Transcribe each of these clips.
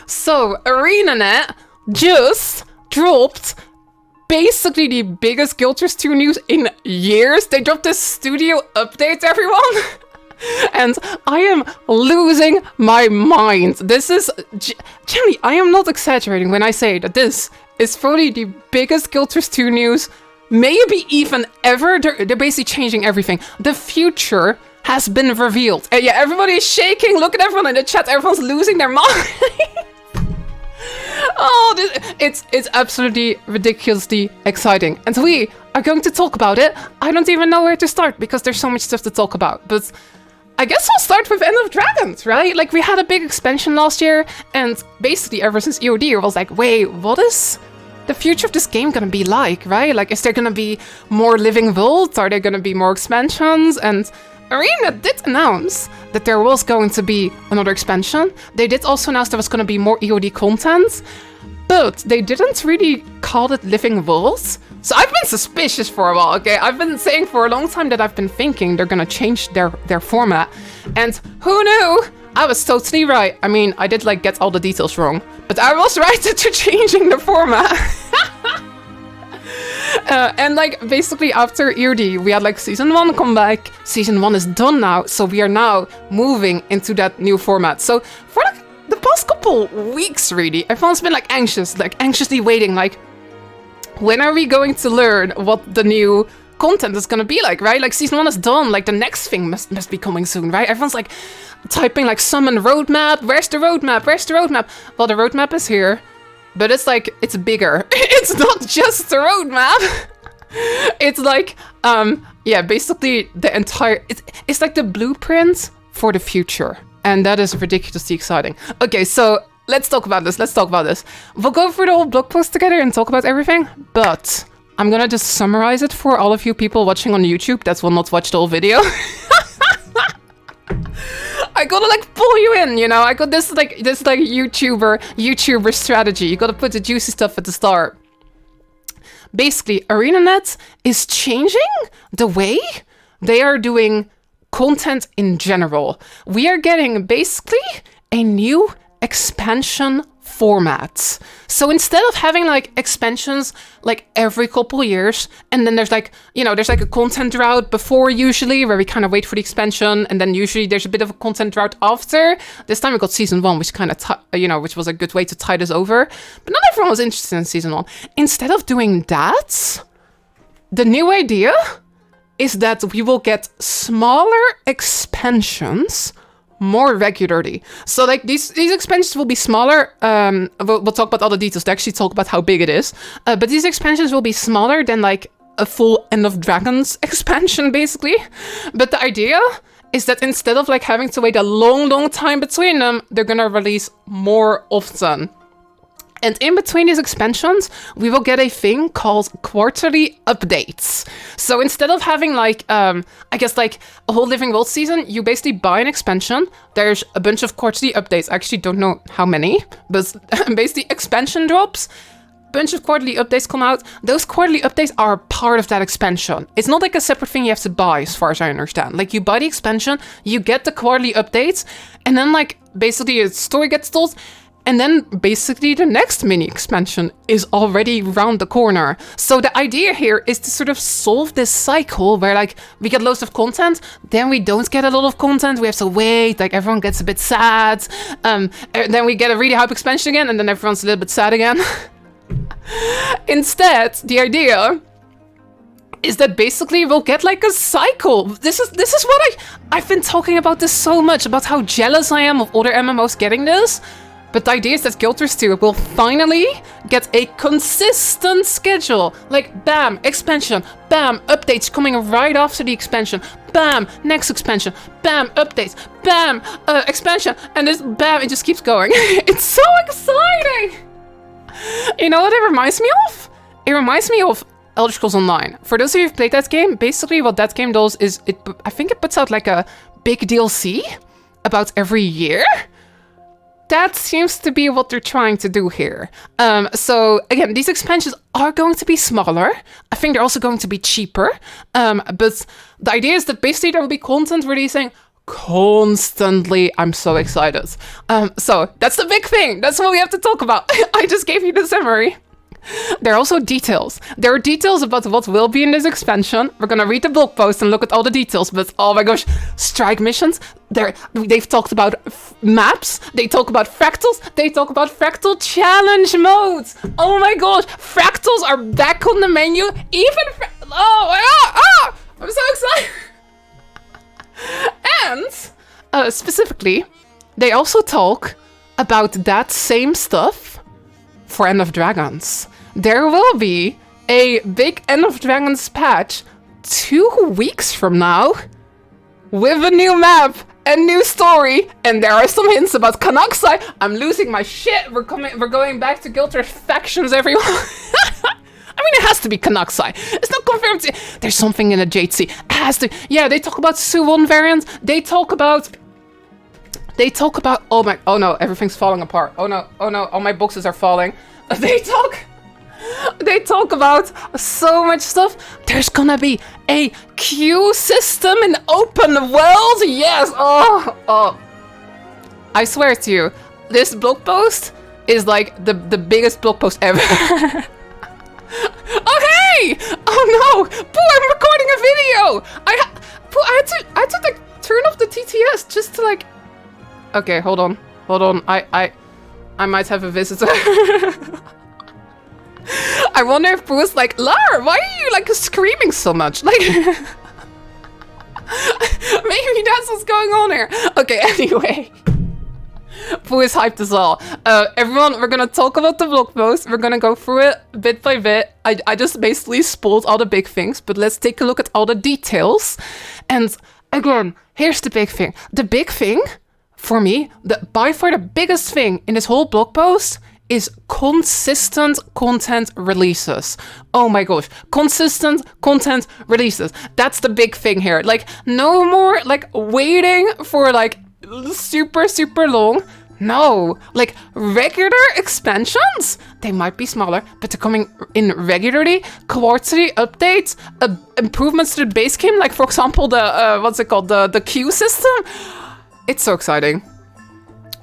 So, ArenaNet just dropped basically the biggest Guild Wars 2 news in years. They dropped this studio update, everyone. And I am losing my mind. This is... Jenny, I am not exaggerating when I say that this is probably the biggest Guild Wars 2 news, maybe even ever. They're basically changing everything. The future has been revealed. And yeah, everybody is shaking. Look at everyone in the chat. Everyone's losing their mind. Oh, it's absolutely ridiculously exciting. And we are going to talk about it. I don't even know where to start because there's so much stuff to talk about. But I guess we'll start with End of Dragons, right? Like, we had a big expansion last year, and basically ever since EoD, it was like, wait, what is the future of this game gonna be like, right? Like, is there gonna be more living worlds? Are there gonna be more expansions? And Arena did announce that there was going to be another expansion. They did also announce there was going to be more EoD content, but they didn't really call it living worlds. So I've been suspicious for a while, okay? I've been saying for a long time that I've been thinking they're going to change their format. And who knew? I was totally right. I mean, I did like get all the details wrong, but I was right to changing the format. And like basically after EoD, we had like season 1 come back. Season 1 is done now, so we are now moving into that new format. So for like the past couple weeks, really, everyone's been like anxious, like anxiously waiting, like when are we going to learn what the new content is gonna be like, right? Like season 1 is done, like the next thing must be coming soon, right? Everyone's like typing like summon roadmap. Where's the roadmap? Where's the roadmap? Well, the roadmap is here. But it's like, it's bigger. It's not just the roadmap. It's like, yeah, basically the entire, it's like the blueprint for the future. And that is ridiculously exciting. Okay, so let's talk about this. We'll go through the whole blog post together and talk about everything. But I'm gonna just summarize it for all of you people watching on YouTube that will not watch the whole video. I gotta like pull you in, you know. I got this YouTuber strategy. You gotta put the juicy stuff at the start. Basically, ArenaNet is changing the way they are doing content in general. We are getting basically a new expansion format. So instead of having like expansions like every couple years, and then there's like, you know, there's like a content drought before usually where we kind of wait for the expansion, and then usually there's a bit of a content drought after. This time we got season 1, which kind of, which was a good way to tide us over. But not everyone was interested in season 1. Instead of doing that, the new idea is that we will get smaller expansions more regularly. So like these expansions will be smaller. We'll talk about all the details to actually talk about how big it is. But these expansions will be smaller than like a full End of Dragons expansion, basically. But the idea is that instead of like having to wait a long time between them, they're gonna release more often. And in between these expansions, we will get a thing called quarterly updates. So instead of having like, I guess like a whole Living World season, you basically buy an expansion. There's a bunch of quarterly updates. I actually don't know how many, but basically expansion drops. Bunch of quarterly updates come out. Those quarterly updates are part of that expansion. It's not like a separate thing you have to buy, as far as I understand. Like you buy the expansion, you get the quarterly updates, and then like basically a story gets told. And then basically the next mini expansion is already around the corner. So the idea here is to sort of solve this cycle where like we get loads of content, then we don't get a lot of content, we have to wait, like everyone gets a bit sad, and then we get a really hype expansion again, and then everyone's a little bit sad again. Instead, the idea is that basically we'll get like a cycle. This is what I've been talking about this so much, about how jealous I am of other MMOs getting this. But the idea is that Guild Wars 2 will finally get a consistent schedule. Like, bam, expansion, bam, updates coming right after the expansion, bam, next expansion, bam, updates, bam, expansion, and this, bam, it just keeps going. It's so exciting! You know what it reminds me of? It reminds me of Elder Scrolls Online. For those of you who've played that game, basically what that game does is, I think it puts out like a big DLC about every year. That seems to be what they're trying to do here. So again, these expansions are going to be smaller. I think they're also going to be cheaper. But the idea is that basically there will be content releasing constantly. I'm so excited. So that's the big thing. That's what we have to talk about. I just gave you the summary. There are also details. There are details about what will be in this expansion. We're gonna read the blog post and look at all the details, but oh my gosh, strike missions. They've talked about maps. They talk about fractals. They talk about fractal challenge modes. Oh my gosh, fractals are back on the menu. Even oh my god, I'm so excited. And specifically, they also talk about that same stuff for End of Dragons. There will be a big End of Dragons patch 2 weeks from now with a new map and new story, and there are some hints about Kanaksai. I'm losing my shit. We're going back to Guilders factions, everyone. I mean, it has to be Kanaksai. It's not confirmed. There's something in the Jade Sea. It has to. Yeah, they talk about Sooo variants. They talk about. Oh no, everything's falling apart. Oh no, all my boxes are falling. They talk about so much stuff. There's gonna be a queue system in open world. Yes. Oh. I swear to you, this blog post is like the biggest blog post ever. Okay. Oh no, Pooh, I'm recording a video. I had to like turn off the TTS just to like. Okay, hold on. I might have a visitor. I wonder if Pooh's like, Lar, why are you like screaming so much? Like, maybe that's what's going on here. Okay, anyway. Pooh is hyped as well. Everyone, we're gonna talk about the blog post. We're gonna go through it bit by bit. I just basically spoiled all the big things, but let's take a look at all the details. And again, here's the big thing. The big thing for me, by far the biggest thing in this whole blog post is consistent content releases. Oh my gosh, consistent content releases. That's the big thing here. Like, no more like waiting for like super long. No, like regular expansions. They might be smaller, but they're coming in regularly. Quarterly updates, improvements to the base game. Like for example, the what's it called? The queue system. It's so exciting.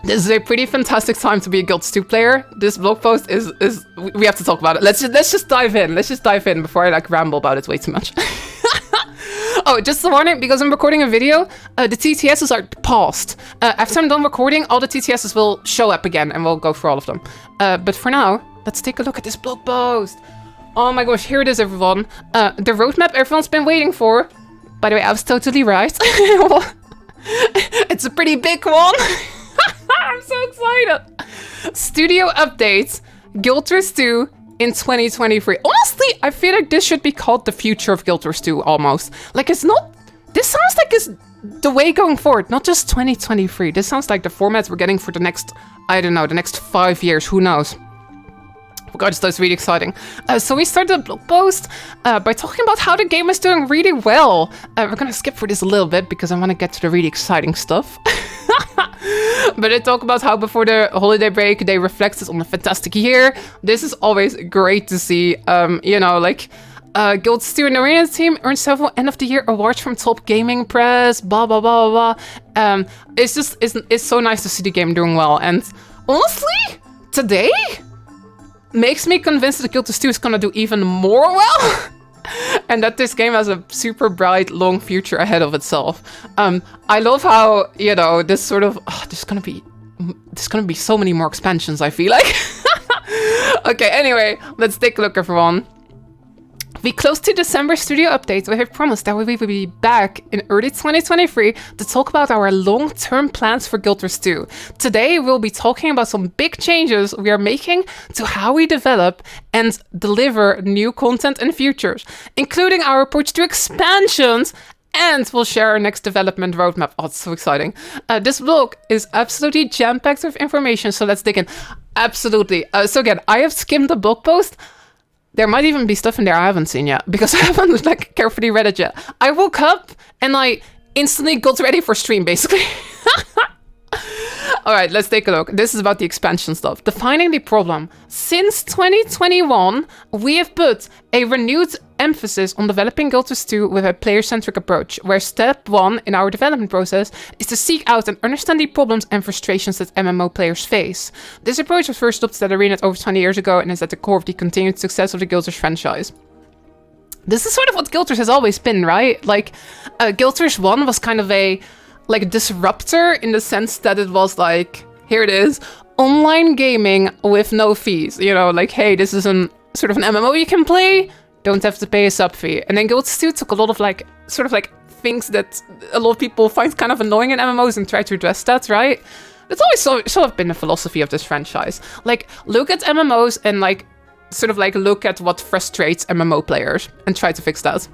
This is a pretty fantastic time to be a Guilds 2 player. This blog post is we have to talk about it. Let's just dive in. Let's just dive in before I like ramble about it way too much. Oh, just a warning, because I'm recording a video, the TTSs are paused. After I'm done recording, all the TTSs will show up again and we'll go through all of them. But for now, let's take a look at this blog post. Oh my gosh, here it is, everyone. The roadmap everyone's been waiting for. By the way, I was totally right. It's a pretty big one. I'm so excited. Studio updates, Guild Wars 2 in 2023. Honestly, I feel like this should be called the future of Guild Wars 2 almost. Like it's not, this sounds like it's the way going forward, not just 2023. This sounds like the formats we're getting for the next, I don't know, the next 5 years, who knows. Oh god, that's really exciting. So we started the blog post by talking about how the game is doing really well. We're gonna skip for this a little bit because I want to get to the really exciting stuff. But they talk about how before the holiday break they reflected on a fantastic year. This is always great to see. You know, like Guild 2 and ArenaNet team earned several end of the year awards from top gaming press. Blah blah blah blah. It's so nice to see the game doing well. And honestly, today makes me convinced that Guild Wars 2 is gonna do even more well. And that this game has a super bright, long future ahead of itself. I love how, you know, this sort of... there's gonna be so many more expansions, I feel like. Okay, anyway, let's take a look, everyone. We close to December studio updates. We have promised that we will be back in early 2023 to talk about our long-term plans for Guild Wars 2. Today, we'll be talking about some big changes we are making to how we develop and deliver new content and features, including our approach to expansions, and we'll share our next development roadmap. Oh, it's so exciting. This blog is absolutely jam-packed with information, so let's dig in. Absolutely. So again, I have skimmed the blog post. There might even be stuff in there I haven't seen yet because I haven't like carefully read it yet. I woke up and I instantly got ready for stream, basically. All right, let's take a look. This is about the expansion stuff. Defining the problem. Since 2021, we have put a renewed emphasis on developing Guild Wars 2 with a player-centric approach, where step 1 in our development process is to seek out and understand the problems and frustrations that MMO players face. This approach was first adopted at ArenaNet over 20 years ago and is at the core of the continued success of the Guild Wars franchise. This is sort of what Guild Wars has always been, right? Like, Guild Wars 1 was kind of a disruptor in the sense that it was like, here it is, online gaming with no fees. You know, like, hey, this is an sort of an MMO you can play, don't have to pay a sub fee. And then Guild Wars 2 took a lot of things that a lot of people find kind of annoying in MMOs and try to address that, right? That's always sort of been the philosophy of this franchise. Like, look at MMOs and look at what frustrates MMO players and try to fix that.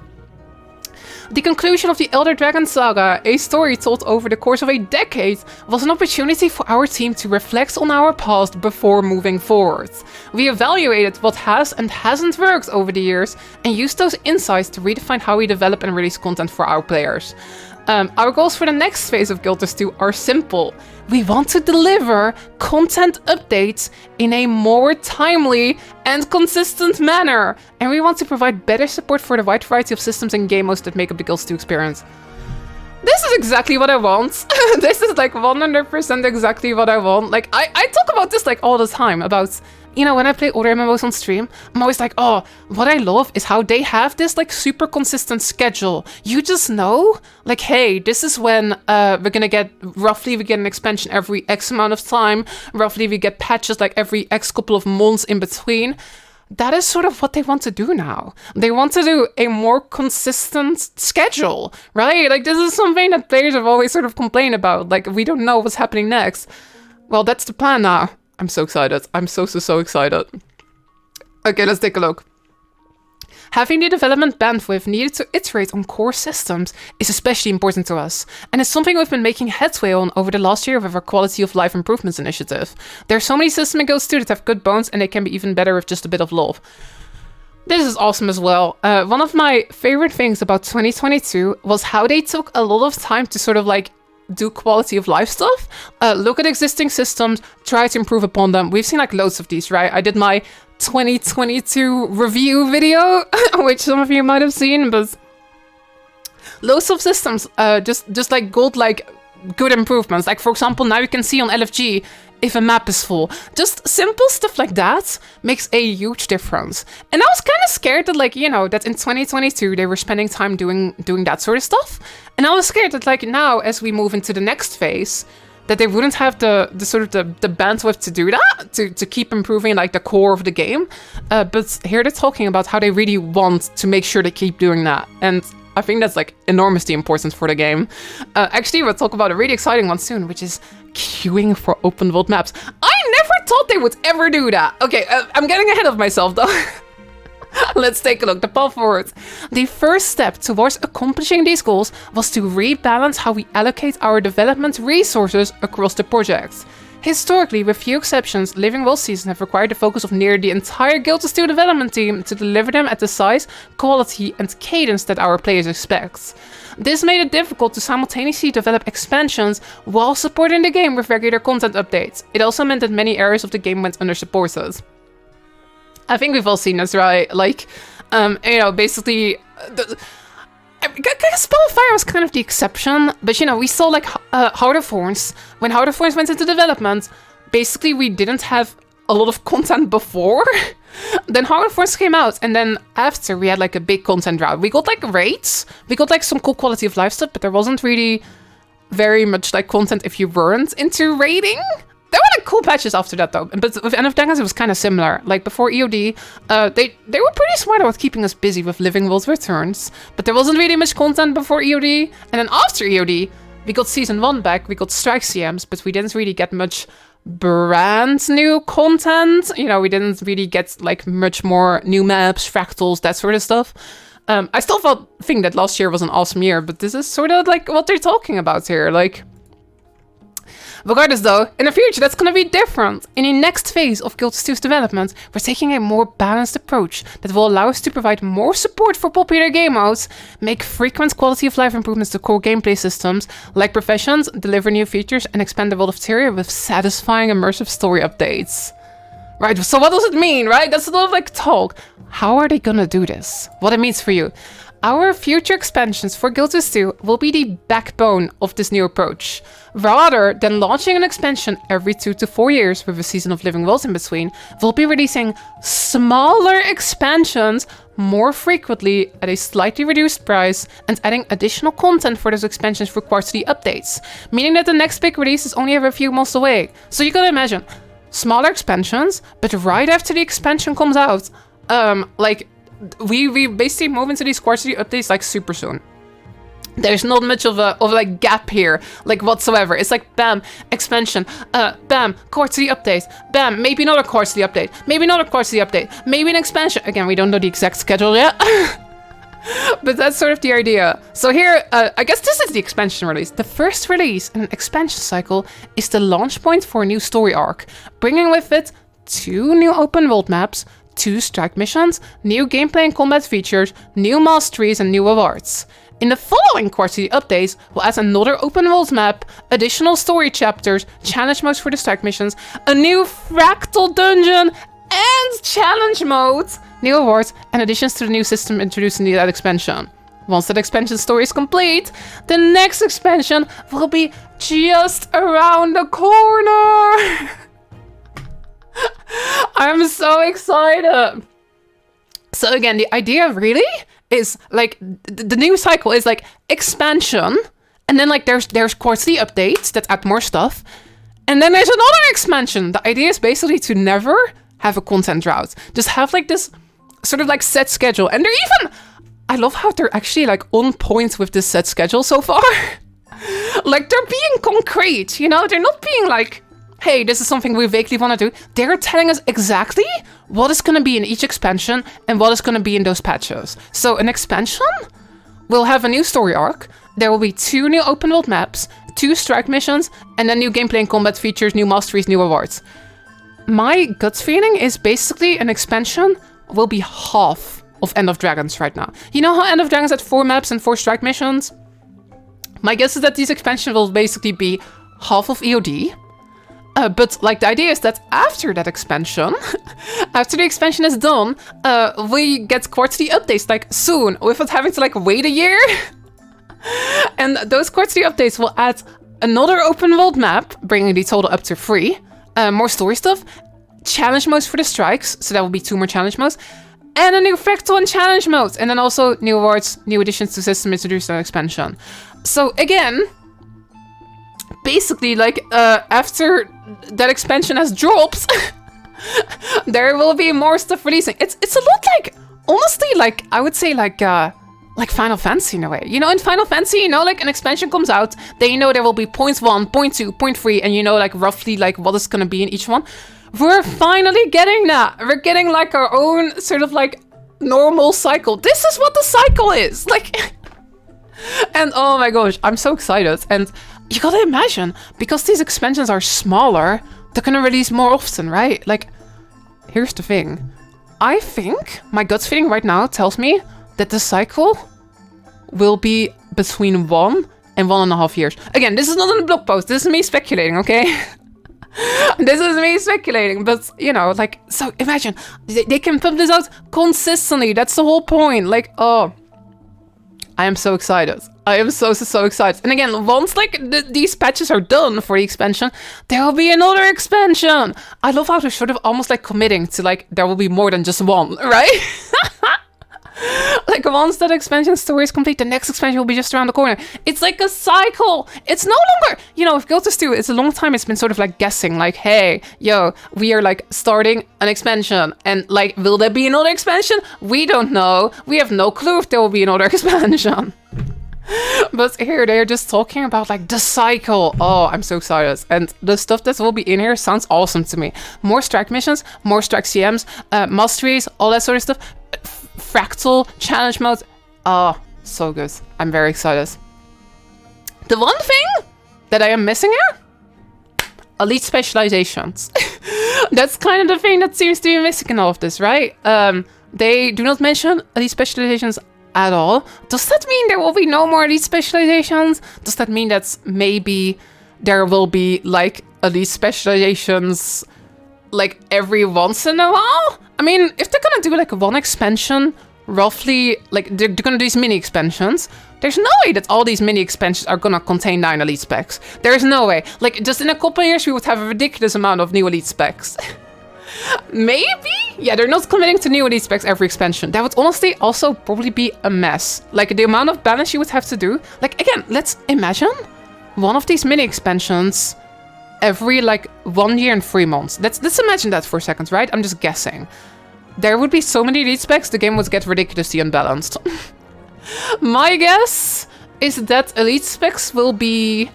The conclusion of the Elder Dragon Saga, a story told over the course of a decade, was an opportunity for our team to reflect on our past before moving forward. We evaluated what has and hasn't worked over the years and used those insights to redefine how we develop and release content for our players. Our goals for the next phase of Guild Wars 2 are simple. We want to deliver content updates in a more timely and consistent manner, and we want to provide better support for the wide variety of systems and game modes that make up the Guild Wars 2 experience. This is exactly what I want. This is like 100% exactly what I want. Like, I talk about this like all the time about, you know, when I play other MMOs on stream, I'm always like, oh, what I love is how they have this like super consistent schedule. You just know, like, hey, this is when we get an expansion every X amount of time. Roughly we get patches like every X couple of months in between. That is sort of what they want to do now. They want to do a more consistent schedule, right? Like, this is something that players have always sort of complained about. Like, we don't know what's happening next. Well, that's the plan now. I'm so excited. I'm so excited. Okay, let's take a look. Having the development bandwidth needed to iterate on core systems is especially important to us, and it's something we've been making headway on over the last year with our Quality of Life Improvements initiative. There are so many systems in Guild Wars 2 that have good bones, and they can be even better with just a bit of love. This is awesome as well. One of my favorite things about 2022 was how they took a lot of time to sort of like do quality of life stuff. Look at existing systems, try to improve upon them. We've seen like loads of these, right? I did my 2022 review video, which some of you might have seen, but loads of systems, just like good improvements. Like, for example, now you can see on LFG if a map is full. Just simple stuff like that makes a huge difference. And I was kind of scared that, like, you know, that in 2022 they were spending time doing that sort of stuff. And I was scared that, like, now as we move into the next phase, that they wouldn't have the bandwidth to do that, to keep improving like the core of the game. But here they're talking about how they really want to make sure they keep doing that. And I think that's like enormously important for the game. Actually, we'll talk about a really exciting one soon, which is queuing for open world maps. I never thought they would ever do that. Okay, I'm getting ahead of myself though. Let's take a look. The path forward. The first step towards accomplishing these goals was to rebalance how we allocate our development resources across the project. Historically, with few exceptions, Living World seasons have required the focus of nearly the entire Guild Wars 2 development team to deliver them at the size, quality, and cadence that our players expect. This made it difficult to simultaneously develop expansions while supporting the game with regular content updates. It also meant that many areas of the game went under-supported. I think we've all seen this, right? Like, you know, basically, Spellfire was kind of the exception, but, you know, we saw, like, Heart of Horns. When Heart of Horns went into development, basically we didn't have a lot of content before. Then Heart of Horns came out, and then after we had, like, a big content drought. We got, like, raids, we got, like, some cool quality of life stuff, but there wasn't really very much, like, content if you weren't into raiding. There were like cool patches after that though, but with End of Dragons it was kind of similar. Like before EoD, they were pretty smart about keeping us busy with Living World Returns, but there wasn't really much content before EoD. And then after EoD, we got Season 1 back, we got Strike CMs, but we didn't really get much brand new content. You know, we didn't really get like much more new maps, fractals, that sort of stuff. I still think that last year was an awesome year, but this is sort of like what they're talking about here. Like, Regardless though, in the future that's gonna be different. In the next phase of Guild 2's development, we're taking a more balanced approach that will allow us to provide more support for popular game modes, make frequent quality of life improvements to core gameplay systems, like professions, deliver new features, and expand the world of Tyria with satisfying immersive story updates. Right, so what does it mean, right? That's a lot of like talk. How are they gonna do this? What it means for you. Our future expansions for Guild 2 will be the backbone of this new approach. Rather than launching an expansion every 2 to 4 years with a season of living worlds in between, we'll be releasing smaller expansions more frequently at a slightly reduced price and adding additional content for those expansions for quarterly updates, meaning that the next big release is only every few months away. So you gotta imagine, smaller expansions, but right after the expansion comes out, we basically move into these quarterly updates like super soon. There's not much of a like gap here, like whatsoever. It's like bam, expansion, bam, quarterly update, bam, maybe another quarterly update, maybe another quarterly update, maybe an expansion. Again, we don't know the exact schedule yet. But that's sort of the idea. So here, I guess this is the expansion release. The first release in an expansion cycle is the launch point for a new story arc, bringing with it 2 new open world maps, 2 strike missions, new gameplay and combat features, new masteries, and new awards. In the following quarterly updates, we'll add another open world map, additional story chapters, challenge modes for the strike missions, a new fractal dungeon, and challenge modes, new awards, and additions to the new system introduced in that expansion. Once that expansion story is complete, the next expansion will be just around the corner. I'm so excited. So again, the idea really is like the new cycle is like expansion, and then like there's quarterly updates that add more stuff, and then there's another expansion. The idea is basically to never have a content drought. Just have like this sort of like set schedule. And they're even, I love how they're actually like on point with this set schedule so far. Like they're being concrete, you know? They're not being like, hey, this is something we vaguely want to do. They're telling us exactly what is going to be in each expansion and what is going to be in those patches. So an expansion will have a new story arc. There will be 2 new open world maps, 2 strike missions, and then new gameplay and combat features, new masteries, new awards. My gut feeling is basically an expansion will be half of End of Dragons right now. You know how End of Dragons had 4 maps and 4 strike missions? My guess is that these expansions will basically be half of EoD. But like the idea is that after that expansion, after the expansion is done, we get quarterly updates like soon, without having to like wait a year. And those quarterly updates will add another open world map, bringing the total up to 3. More story stuff, challenge modes for the strikes, so that will be 2 more challenge modes, and a new fractal and challenge modes, and then also new awards, new additions to system introduced in an expansion. So again, basically like after that expansion has dropped, there will be more stuff releasing. It's a lot like, honestly, like I would say like Final Fantasy in a way. You know, in Final Fantasy, you know, like an expansion comes out, then you know there will be point 1, point 2, point 3, and you know like roughly like what is gonna be in each one. We're finally getting that. We're getting like our own sort of like normal cycle. This is what the cycle is. Like, and oh my gosh, I'm so excited. And you gotta imagine, because these expansions are smaller, they're gonna release more often, right? Like, here's the thing. I think my gut feeling right now tells me that the cycle will be between 1 and 1.5 years. Again, this is not in a blog post. This is me speculating, okay? This is me speculating, but you know, like, so imagine they can pump this out consistently. That's the whole point. Like, oh, I am so excited. I am so excited. And again, once like these patches are done for the expansion, there will be another expansion. I love how they're sort of almost like committing to like there will be more than just one, right? Like once that expansion story is complete, the next expansion will be just around the corner. It's like a cycle. It's no longer, you know, if Guild 2, it's a long time it's been sort of like guessing, like, hey, yo, we are like starting an expansion, and like, will there be another expansion? We don't know. We have no clue if there will be another expansion. But here they're just talking about like the cycle. Oh, I'm so excited. And the stuff that will be in here sounds awesome to me. More strike missions, more strike CMs, masteries, all that sort of stuff. Fractal challenge modes. Oh, so good. I'm very excited. The one thing that I am missing here elite specializations. That's kind of the thing that seems to be missing in all of this, right? They do not mention elite specializations at all. Does that mean there will be no more elite specializations? Does that mean that maybe there will be like elite specializations like every once in a while? I mean, if they're gonna do like one expansion, roughly, like they're gonna do these mini expansions, there's no way that all these mini expansions are gonna contain 9 elite specs. There's no way. Like, just in a couple of years, we would have a ridiculous amount of new elite specs. Maybe? Yeah, they're not committing to new elite specs every expansion. That would honestly also probably be a mess. Like, the amount of balance you would have to do. Like, again, let's imagine one of these mini expansions every, like, 1 year and 3 months. Let's imagine that for a second, right? I'm just guessing. There would be so many elite specs, the game would get ridiculously unbalanced. My guess is that elite specs will be,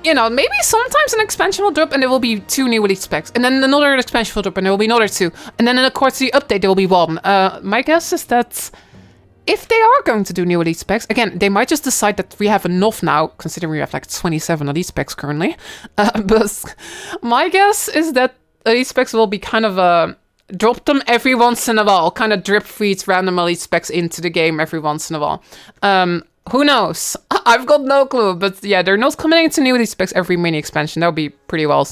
you know, maybe sometimes an expansion will drop and there will be 2 new elite specs. And then another expansion will drop and there will be another 2. And then in a quarterly update, there will be 1. My guess is that if they are going to do new elite specs, again, they might just decide that we have enough now, considering we have like 27 elite specs currently. But my guess is that elite specs will be kind of drop them every once in a while, kind of drip feed random elite specs into the game every once in a while. Who knows? I've got no clue, but yeah, they're not committing to new elite specs every mini expansion. That would be pretty well.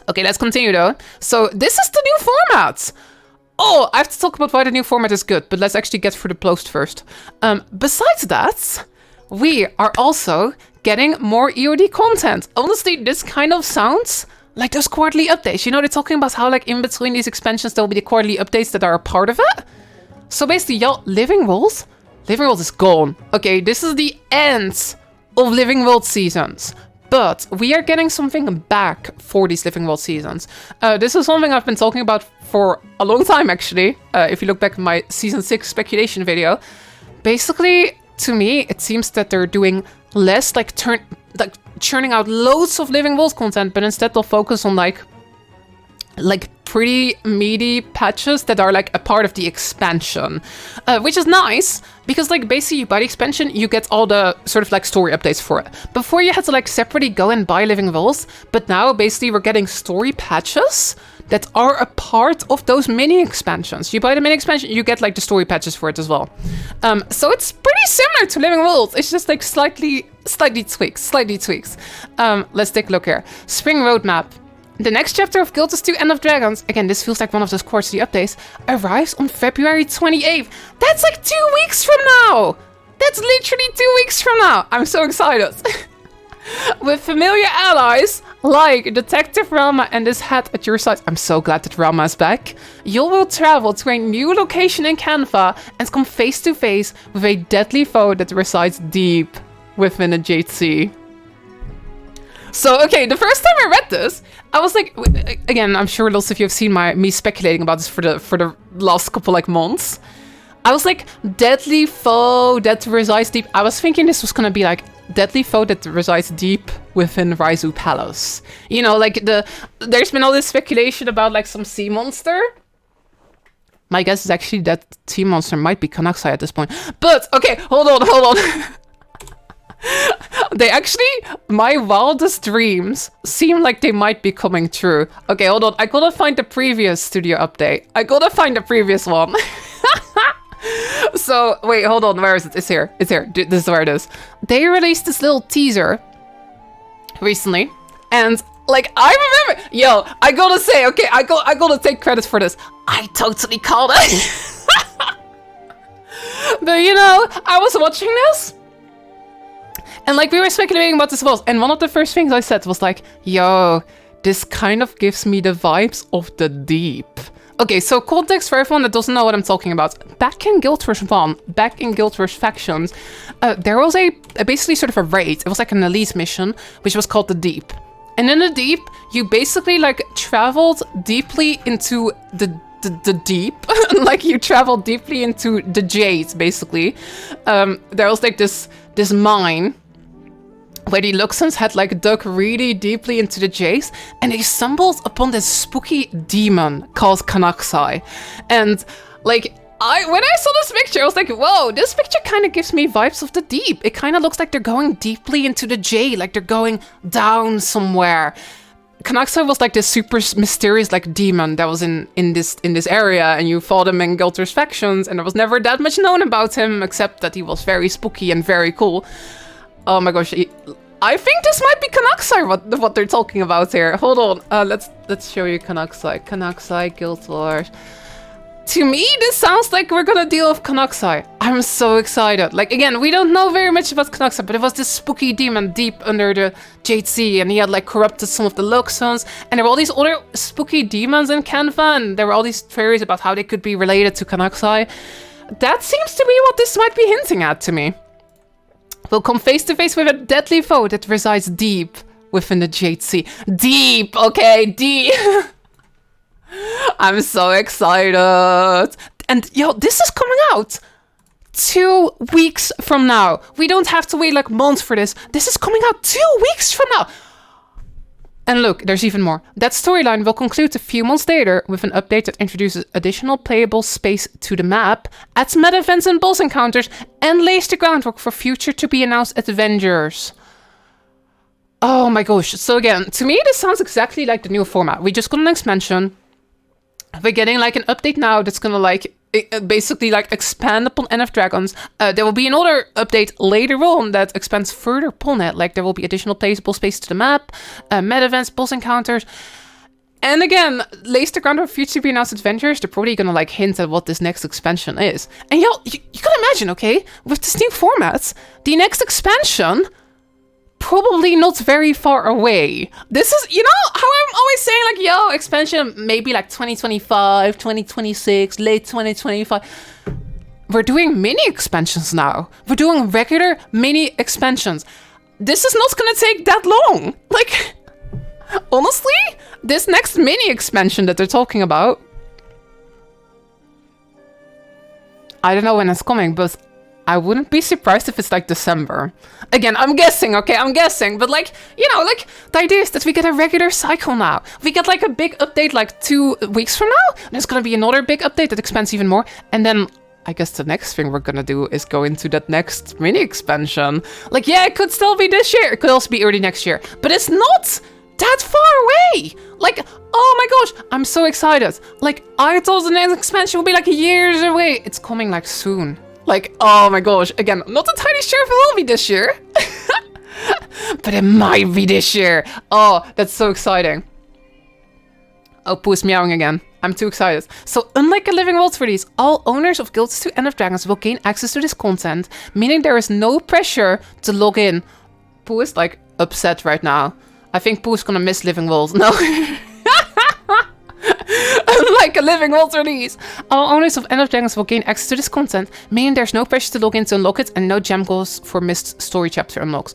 Okay, let's continue though. So this is the new format. Oh, I have to talk about why the new format is good, but let's actually get through the post first. Besides that, we are also getting more EoD content. Honestly, this kind of sounds like those quarterly updates. You know, they're talking about how like in between these expansions, there'll be the quarterly updates that are a part of it. So basically, y'all, Living World is gone. Okay, this is the end of Living World seasons. But we are getting something back for these Living World seasons. This is something I've been talking about for a long time, actually. If you look back at my Season 6 speculation video. Basically, to me, it seems that they're doing less like churning out loads of Living World content, but instead they'll focus on like pretty meaty patches that are like a part of the expansion, which is nice because like basically by the expansion you get all the sort of like story updates for it. Before you had to like separately go and buy Living Worlds, but now basically we're getting story patches that are a part of those mini expansions. You buy the mini expansion, you get like the story patches for it as well. So it's pretty similar to Living Worlds. It's just like slightly tweaks. Let's take a look here. Spring roadmap. The next chapter of Guild 2 End of Dragons, again, this feels like one of those quarterly updates, arrives on February 28th. That's like 2 weeks from now! That's literally 2 weeks from now! I'm so excited. With familiar allies, like Detective Rama and his hat at your side, I'm so glad that Rama is back, you will travel to a new location in Canva and come face to face with a deadly foe that resides deep within a Jade Sea. So, okay, the first time I read this, I was like, again, I'm sure lots of you have seen me speculating about this for the last couple like months. I was like, deadly foe that resides deep. I was thinking this was gonna be like deadly foe that resides deep within Raizu Palace. You know, like there's been all this speculation about like some sea monster. My guess is actually that sea monster might be Kanaksai at this point. But okay, hold on. They actually, my wildest dreams seem like they might be coming true. Okay, hold on. I gotta find the previous studio update. I gotta find the previous one. So, wait, hold on. Where is it? It's here. This is where it is. They released this little teaser recently. And, like, I remember... Yo, I gotta say, okay, I gotta take credit for this. I totally called it. But, you know, I was watching this. And like we were speculating about this was, and one of the first things I said was like, yo, this kind of gives me the vibes of the deep. Okay, so context for everyone that doesn't know what I'm talking about. Back in Guild Wars 1, back in Guild Wars Factions, there was a basically sort of a raid. It was like an elite mission, which was called the Deep. And in the Deep, you basically like traveled deeply into the deep. Like you traveled deeply into the Jades, basically. There was like this mine where the Luxons had like dug really deeply into the Jades, and they stumbled upon this spooky demon called Kanaksai. And like when I saw this picture, I was like, whoa, this picture kind of gives me vibes of the deep. It kind of looks like they're going deeply into the Jade, like they're going down somewhere. Kanaxai was like this super mysterious like demon that was in this area, and you fought him in Gilter's factions, and there was never that much known about him except that he was very spooky and very cool. Oh my gosh, I think this might be Kanaxai what they're talking about here. Hold on, let's show you Kanaxai. Kanaxai, Giltor. To me, this sounds like we're gonna deal with Kanaxai. I'm so excited. Like, again, we don't know very much about Kanaxai, but it was this spooky demon deep under the Jade Sea, and he had like corrupted some of the Luxons, and there were all these other spooky demons in Canva, and there were all these theories about how they could be related to Kanaxai. That seems to be what this might be hinting at to me. We'll come face to face with a deadly foe that resides deep within the Jade Sea. Deep, okay, deep. I'm so excited. And yo, this is coming out 2 weeks from now. We don't have to wait like months for this. This is coming out 2 weeks from now. And look, there's even more. That storyline will conclude a few months later with an update that introduces additional playable space to the map, adds meta events and boss encounters, and lays the groundwork for future to be announced adventures. Oh my gosh. So again, to me, this sounds exactly like the new format. We just got an expansion. We're getting like an update now that's gonna like basically like expand upon End of Dragons. There will be another update later on that expands further upon it. Like there will be additional playable space to the map, meta events, boss encounters. And again, lays the ground for future to be announced adventures. They're probably gonna like hint at what this next expansion is. And you can imagine, okay, with this new format, the next expansion probably not very far away. This is, you know, how I'm always saying like, yo, expansion maybe like 2025, 2026, late 2025. We're doing mini expansions now. We're doing regular mini expansions. This is not gonna take that long. Like, honestly, this next mini expansion that they're talking about, I don't know when it's coming, but I wouldn't be surprised if it's like December. Again, I'm guessing, okay? I'm guessing. But like, you know, like the idea is that we get a regular cycle now. We get like a big update like 2 weeks from now. There's gonna be another big update that expands even more. And then I guess the next thing we're gonna do is go into that next mini expansion. Like, yeah, it could still be this year. It could also be early next year. But it's not that far away. Like, oh my gosh, I'm so excited. Like, I thought the next expansion would be like years away. It's coming like soon. Like, oh my gosh, again, not entirely sure if it will be this year. But it might be this year. Oh, that's so exciting. Oh, Pooh is meowing again. I'm too excited. So, unlike a living world release, all owners of Guilds 2 End of Dragons will gain access to this content, meaning there is no pressure to log in. Pooh is like upset right now. I think Pooh is gonna miss living worlds. No. Unlike a living world release, all owners of End of Dragons will gain access to this content, meaning there's no pressure to log in to unlock it and no gem goals for missed story chapter unlocks.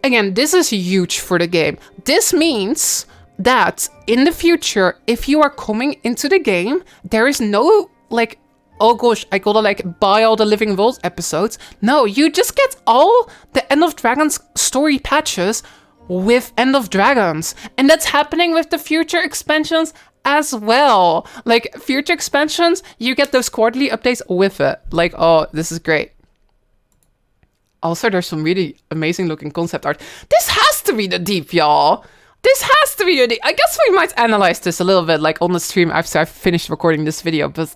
Again, this is huge for the game. This means that in the future, if you are coming into the game, there is no like, oh gosh, I gotta like buy all the Living Worlds episodes. No, you just get all the End of Dragons story patches with End of Dragons. And that's happening with the future expansions as well. Like, future expansions, you get those quarterly updates with it. Like, oh, this is great. Also, there's some really amazing looking concept art. This has to be the deep, y'all. This has to be the deep. I guess we might analyze this a little bit, like, on the stream after I've finished recording this video, but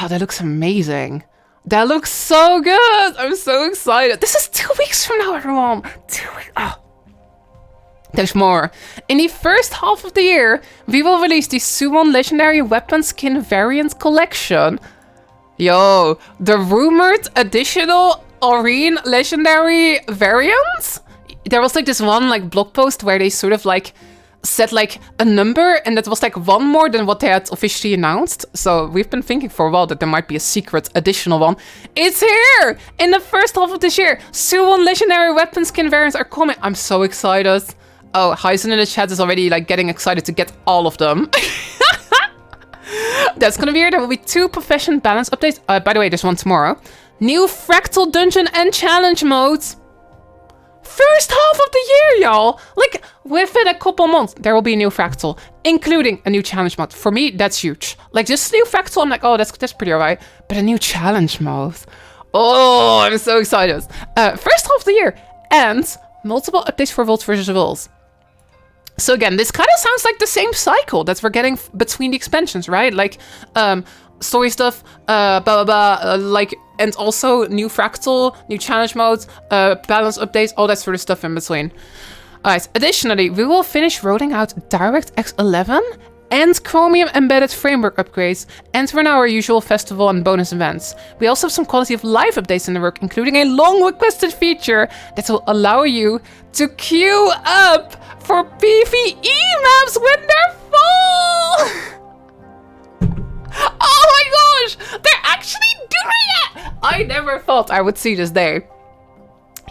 oh, that looks amazing. That looks so good. I'm so excited. This is 2 weeks from now, everyone. 2 weeks. Oh. There's more. In the first half of the year, we will release the Sooo Legendary Weapon Skin Variant Collection. Yo, the rumored additional Arena Legendary variants? There was like this one like blog post where they sort of like said like a number, and that was like one more than what they had officially announced. So we've been thinking for a while that there might be a secret additional one. It's here! In the first half of this year, Sooo Legendary Weapon Skin variants are coming. I'm so excited. Oh, Hyzen in the chat is already like getting excited to get all of them. That's gonna be here. There will be 2 profession balance updates. By the way, there's one tomorrow. New Fractal Dungeon and Challenge modes. First half of the year, y'all. Like, within a couple months, there will be a new Fractal, including a new challenge mode. For me, that's huge. Like, just a new Fractal, I'm like, oh, that's pretty alright. But a new challenge mode. Oh, I'm so excited. First half of the year. And multiple updates for Worlds vs. Worlds. So again, this kind of sounds like the same cycle that we're getting between the expansions, right? Like, story stuff, blah, blah, blah, like, and also new fractal, new challenge modes, balance updates, all that sort of stuff in between. Alright, additionally, we will finish rolling out DirectX 11 and Chromium embedded framework upgrades, and run our usual festival and bonus events. We also have some quality of life updates in the work, including a long requested feature that will allow you to queue up for PvE maps when they're full! Oh my gosh! They're actually doing it! I never thought I would see this day.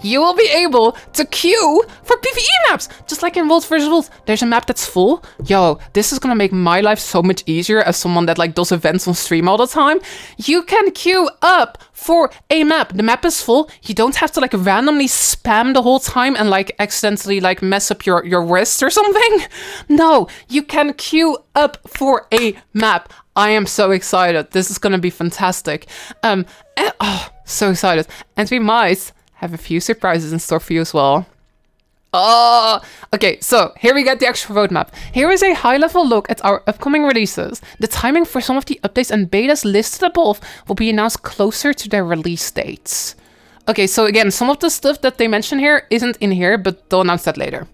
You will be able to queue for PvE maps, just like in Worlds vs. Worlds. There's a map that's full. Yo, this is gonna make my life so much easier as someone that like does events on stream all the time. You can queue up for a map. The map is full. You don't have to like randomly spam the whole time and like accidentally like mess up your wrist or something. No, you can queue up for a map. I am so excited. This is gonna be fantastic. So excited. And we might have a few surprises in store for you as well. Oh, okay, so here we get the actual roadmap. Here is a high-level look at our upcoming releases. The timing for some of the updates and betas listed above will be announced closer to their release dates. Okay, so again, some of the stuff that they mention here isn't in here, but they'll announce that later.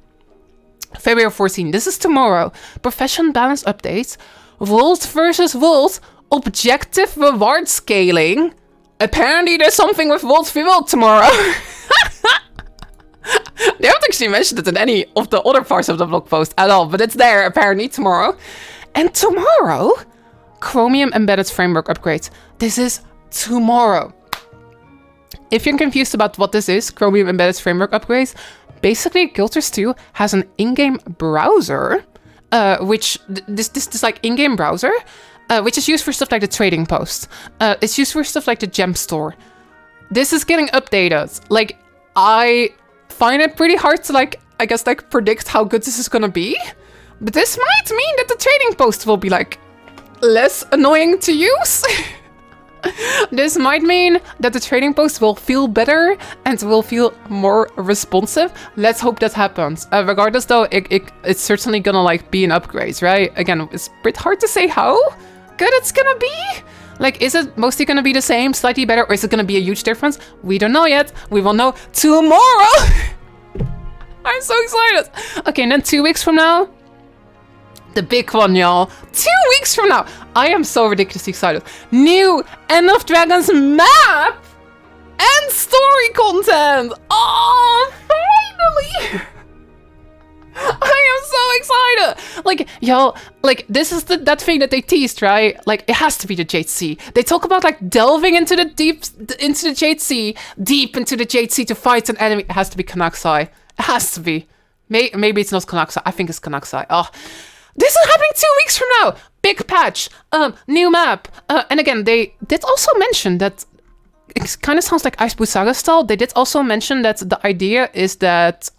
February 14, this is tomorrow. Profession balance updates, Worlds vs. Worlds, objective reward scaling. Apparently there's something with Worlds v World tomorrow. They haven't actually mentioned it in any of the other parts of the blog post at all, but it's there apparently tomorrow. And tomorrow, Chromium embedded framework upgrades. This is tomorrow. If you're confused about what this is, Chromium embedded framework upgrades, basically Guild Wars 2 has an in-game browser, which this like in-game browser, which is used for stuff like the trading post. It's used for stuff like the gem store. This is getting updated. Like, I find it pretty hard to like, I guess like predict how good this is gonna be. But this might mean that the trading post will be like less annoying to use. This might mean that the trading post will feel better and will feel more responsive. Let's hope that happens. Regardless though, it's certainly gonna like be an upgrade, right? Again, it's a bit hard to say how good it's gonna be. Like, is it mostly gonna be the same, slightly better, or is it gonna be a huge difference? We don't know yet. We will know tomorrow. I'm so excited. Okay, and then 2 weeks from now, the big one, y'all. 2 weeks from now, I am so ridiculously excited. New End of Dragons map and story content. Oh, finally. I am so excited! Like, y'all, like, this is that thing that they teased, right? Like, it has to be the Jade Sea. They talk about, like, delving into the Jade Sea, deep into the Jade Sea to fight an enemy. It has to be Kanaksai. It has to be. Maybe it's not Kanaksai. I think it's Kanaksai. Oh, this is happening 2 weeks from now! Big patch, new map. And again, they did also mention that it kind of sounds like Ice Blue Saga style. They did also mention that the idea is that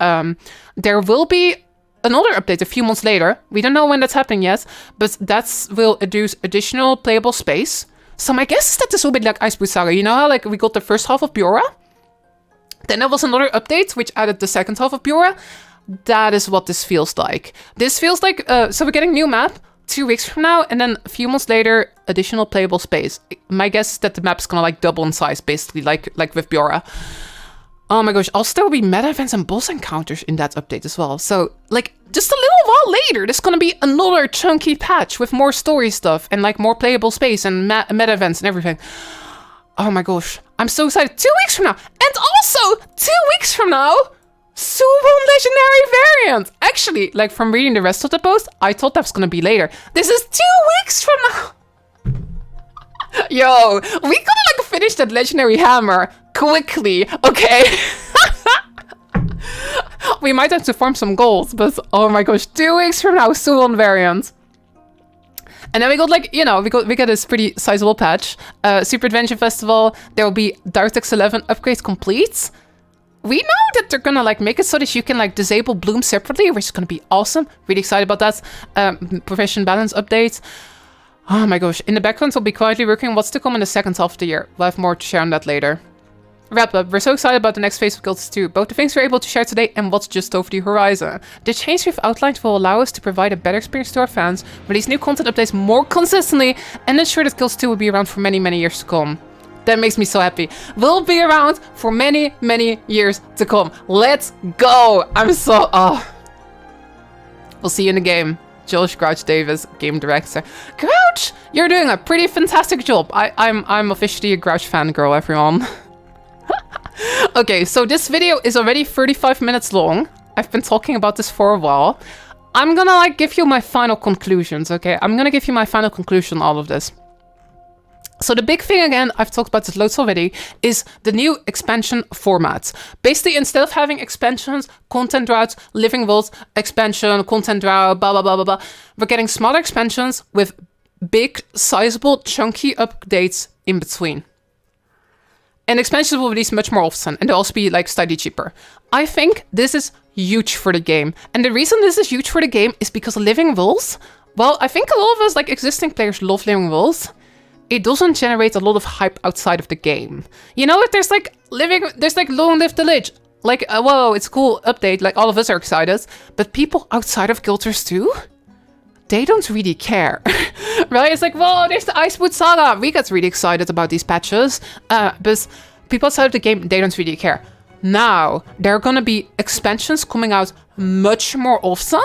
there will be another update a few months later. We don't know when that's happening yet, but that will introduce additional playable space. So my guess is that this will be like Ice Blue Saga. You know how like we got the first half of Biora? Then there was another update which added the second half of Biora. That is what this feels like. This feels like, so we're getting new map 2 weeks from now, and then a few months later, additional playable space. My guess is that the map's gonna like double in size, basically, like with Biora. Oh my gosh, also there will be meta events and boss encounters in that update as well. So, like, just a little while later, there's gonna be another chunky patch with more story stuff and like more playable space and meta events and everything. Oh my gosh, I'm so excited. 2 weeks from now, and also 2 weeks from now, Sooo legendary variant. Actually, like from reading the rest of the post, I thought that was gonna be later. This is 2 weeks from now. Yo, we gotta like finish that legendary hammer quickly, okay? We might have to form some goals, but oh my gosh, 2 weeks from now, Sooo variant. And then we got like, you know, we got this pretty sizable patch. Super Adventure Festival, there will be DirectX 11 upgrades complete. We know that they're gonna like make it so that you can like disable Bloom separately, which is gonna be awesome. Really excited about that. Profession balance updates. Oh my gosh. In the background, we'll be quietly working on what's to come in the second half of the year. We'll have more to share on that later. Wrap up. We're so excited about the next phase of Guilds 2, both the things we're able to share today and what's just over the horizon. The change we've outlined will allow us to provide a better experience to our fans, release new content updates more consistently, and ensure that Guilds 2 will be around for many, many years to come. That makes me so happy. We'll be around for many, many years to come. Let's go! I'm so... We'll see you in the game. Josh Grouch Davis, game director. Grouch, you're doing a pretty fantastic job. I'm officially a Grouch fangirl, everyone. Okay, so this video is already 35 minutes long. I've been talking about this for a while. I'm gonna like give you my final conclusions, okay? I'm gonna give you my final conclusion on all of this. So the big thing, again, I've talked about this loads already, is the new expansion formats. Basically, instead of having expansions, content droughts, living vaults, expansion, content drought, blah, blah, blah, blah, blah, we're getting smaller expansions with big, sizable, chunky updates in between. And expansions will release much more often, and they'll also be like slightly cheaper. I think this is huge for the game. And the reason this is huge for the game is because living vaults, well, I think a lot of us, like existing players, love living vaults. It doesn't generate a lot of hype outside of the game. You know, if there's like Long Live the Lich, like, whoa, it's a cool update, like all of us are excited, but people outside of Guild Wars 2, they don't really care, right? It's like, whoa, there's the Icewood Saga. We get really excited about these patches, but people outside of the game, they don't really care. Now, there are gonna be expansions coming out much more often,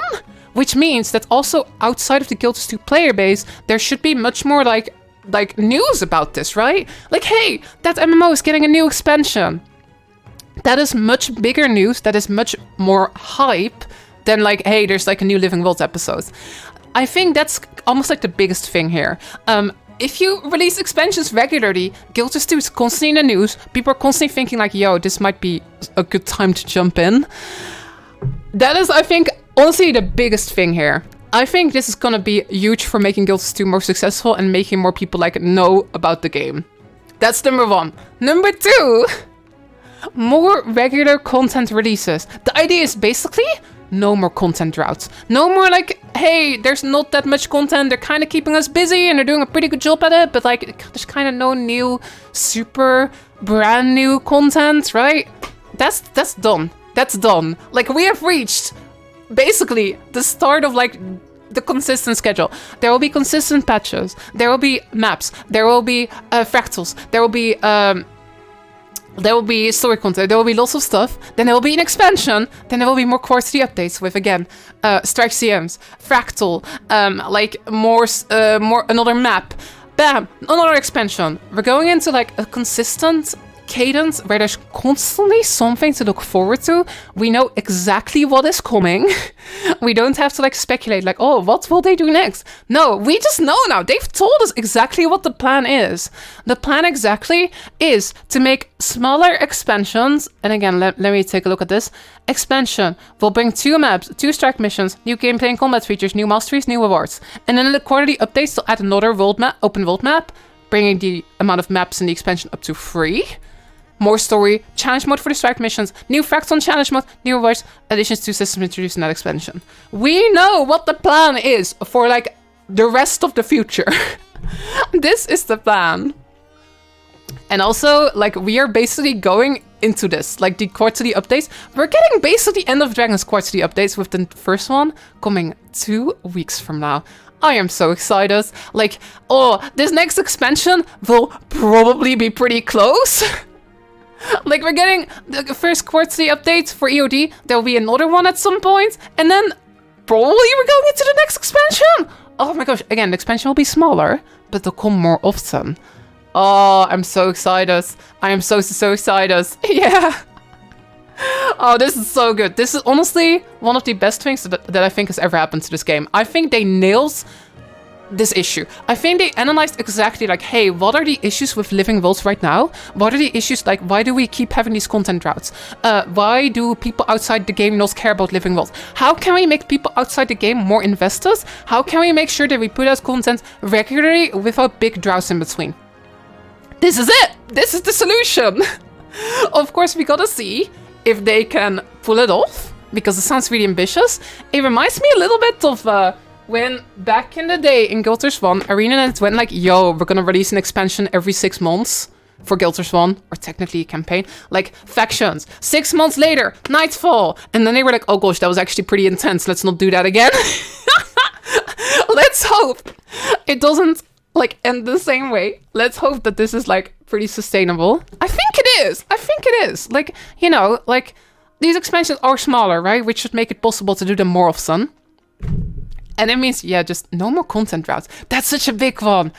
which means that also outside of the Guild Wars 2 player base, there should be much more like news about this, right? Like, hey, that MMO is getting a new expansion. That is much bigger news. That is much more hype than like, hey, there's like a new Living Vault episode. I think that's almost like the biggest thing here. If you release expansions regularly, Guild Wars 2 is constantly in the news. People are constantly thinking like, yo, this might be a good time to jump in. That is, I think, honestly the biggest thing here. I think this is gonna be huge for making Guild Wars 2 more successful and making more people like know about the game. That's number one. Number two, more regular content releases. The idea is basically no more content droughts. No more like, hey, there's not that much content. They're kind of keeping us busy and they're doing a pretty good job at it, but like there's kind of no new, super brand new content, right? That's done. That's done. Like we have reached basically the start of like the consistent schedule. There will be consistent patches. There will be maps. There will be fractals. There will be story content. There will be lots of stuff. Then there will be an expansion. Then there will be more quarterly updates with again strike CMs, fractal, like more another map. Bam, another expansion. We're going into like a consistent cadence where there's constantly something to look forward to. We know exactly what is coming. We don't have to like speculate like, oh, what will they do next? No, we just know now. They've told us exactly what the plan is. The plan exactly is to make smaller expansions. And again, let me take a look at this. Expansion will bring 2 maps, 2 strike missions, new gameplay and combat features, new masteries, new awards. And then in the quarterly updates, they'll add another world map, open world map, bringing the amount of maps in the expansion up to 3. More story, challenge mode for the strike missions, new fractal challenge mode, new awards, additions to systems introduced in that expansion. We know what the plan is for like the rest of the future. This is the plan. And also, like, we are basically going into this, like the quarterly updates. We're getting basically End of Dragons quarterly updates with the first one coming 2 weeks from now. I am so excited. Like, oh, this next expansion will probably be pretty close. Like, we're getting the first quarterly update for EoD. There'll be another one at some point. And then probably we're going into the next expansion. Oh my gosh. Again, the expansion will be smaller, but they'll come more often. Oh, I'm so excited. I am so excited. Yeah. Oh, this is so good. This is honestly one of the best things that I think has ever happened to this game. I think they nailed this issue. I think they analyzed exactly like, hey, what are the issues with living vaults right now? What are the issues like, why do we keep having these content droughts? Why do people outside the game not care about living vaults? How can we make people outside the game more invested? How can we make sure that we put out content regularly without big droughts in between? This is it! This is the solution! Of course, we gotta see if they can pull it off, because it sounds really ambitious. It reminds me a little bit of when back in the day in Guild Wars 1, ArenaNet went like, yo, we're gonna release an expansion every 6 months. for Guild Wars 1, or technically a campaign, like factions. 6 months later, Nightfall. And then they were like, oh gosh, that was actually pretty intense. Let's not do that again. Let's hope it doesn't like end the same way. Let's hope that this is like pretty sustainable. I think it is. I think it is. Like, you know, like these expansions are smaller, right? Which should make it possible to do them more often. And it means, yeah, just no more content droughts. That's such a big one.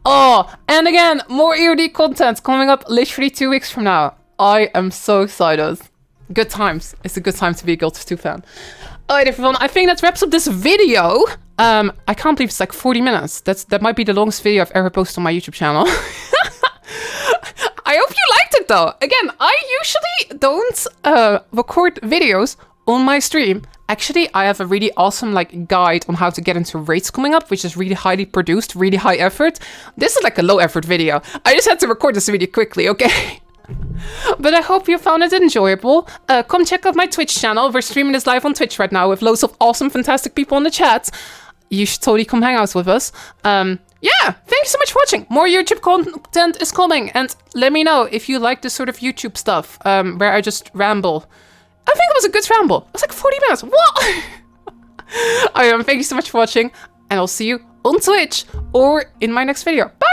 Oh, and again, more EoD content coming up literally 2 weeks from now. I am so excited. Good times. It's a good time to be a Guild Wars 2 fan. Alright, everyone, I think that wraps up this video. I can't believe it's like 40 minutes. That might be the longest video I've ever posted on my YouTube channel. I hope you liked it though. Again, I usually don't record videos on my stream. Actually, I have a really awesome like guide on how to get into raids coming up, which is really highly produced, really high effort. This is like a low effort video. I just had to record this video quickly, okay? But I hope you found it enjoyable. Come check out my Twitch channel. We're streaming this live on Twitch right now with loads of awesome, fantastic people in the chat. You should totally come hang out with us. Yeah, thank you so much for watching. More YouTube content is coming. And let me know if you like this sort of YouTube stuff where I just ramble. I think it was a good ramble. It was like 40 minutes. What? Thank you so much for watching. And I'll see you on Twitch or in my next video. Bye!